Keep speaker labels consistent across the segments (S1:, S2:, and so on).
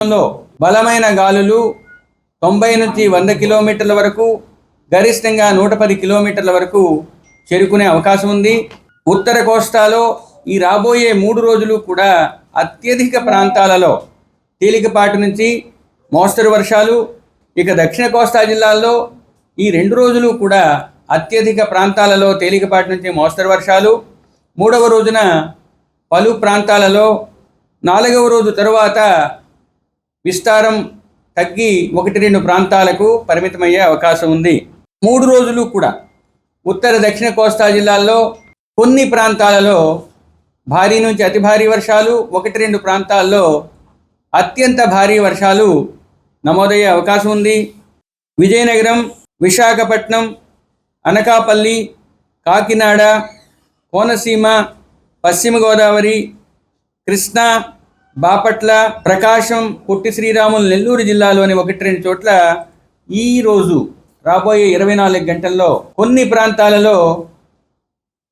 S1: లో బలమైన గాలులు 90 నుంచి 100 కిలోమీటర్ల వరకు, గరిష్టంగా 110 కిలోమీటర్ల వరకు చేరుకునే అవకాశం ఉంది. ఉత్తర కోస్తాలో ఈ రాబోయే 3 రోజులు కూడా అత్యధిక ప్రాంతాలలో తేలికపాటి నుంచి మోస్తరు వర్షాలు, ఇక దక్షిణ కోస్తా జిల్లాల్లో ఈ 2 రోజులు కూడా అత్యధిక ప్రాంతాలలో తేలికపాటి నుంచి మోస్తరు వర్షాలు, 3వ రోజున పలు ప్రాంతాలలో, 4వ రోజు తరువాత విస్తారం తగ్గి 1-2 ప్రాంతాలకు పరిమితమయ్యే అవకాశం ఉంది. 3 రోజులు కూడా ఉత్తర దక్షిణ కోస్తా జిల్లాల్లో కొన్ని ప్రాంతాలలో భారీ నుంచి అతి భారీ వర్షాలు, 1-2 ప్రాంతాల్లో అత్యంత భారీ వర్షాలు నమోదయ్యే అవకాశం ఉంది. విజయనగరం, విశాఖపట్నం, అనకాపల్లి, కాకినాడ, కోనసీమ, పశ్చిమ గోదావరి, కృష్ణా, బాపట్ల, ప్రకాశం, పొట్టి శ్రీరాములు, నెల్లూరు జిల్లాలోని 1-2 చోట్ల ఈ రోజు రాబోయే 24 గంటల్లో కొన్ని ప్రాంతాలలో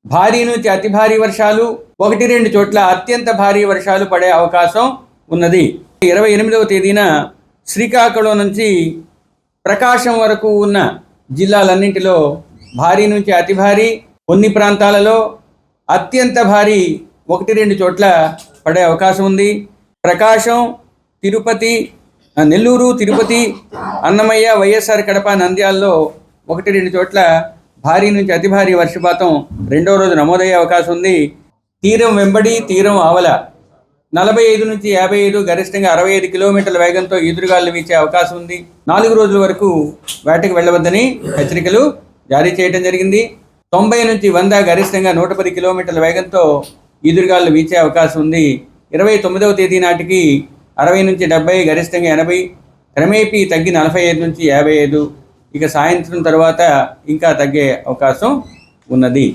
S1: భారీ నుంచి అతి భారీ వర్షాలు, 1-2 చోట్ల అత్యంత భారీ వర్షాలు పడే అవకాశం ఉన్నది. 28వ తేదీన శ్రీకాకుళం నుంచి ప్రకాశం వరకు ఉన్న జిల్లాలన్నింటిలో భారీ నుంచి అతి భారీ, కొన్ని ప్రాంతాలలో అత్యంత భారీ 1-2 చోట్ల పడే అవకాశం ఉంది. ప్రకాశం, తిరుపతి, నెల్లూరు, తిరుపతి, అన్నమయ్య, వైఎస్ఆర్ కడప, నంద్యాలలో 1-2 చోట్ల భారీ నుంచి అతి భారీ వర్షపాతం 2వ రోజు నమోదయ్యే అవకాశం ఉంది. తీరం వెంబడి, తీరం ఆవల 45 నుంచి 55, గరిష్టంగా 65 కిలోమీటర్ల వేగంతో ఎదురుగాలు వీచే అవకాశం ఉంది. 4 రోజుల వరకు వేటకు వెళ్ళవద్దని హెచ్చరికలు జారీ చేయడం జరిగింది. 90 నుంచి 100, గరిష్టంగా 110 కిలోమీటర్ల వేగంతో ఎదురుగాలు వీచే అవకాశం ఉంది. 29వ తేదీ నాటికి 60 నుంచి 70, గరిష్టంగా 80, క్రమేపీ తగ్గి 45 నుంచి 55, ఇక సాయంత్రం తర్వాత ఇంకా తగ్గే అవకాశం ఉన్నది.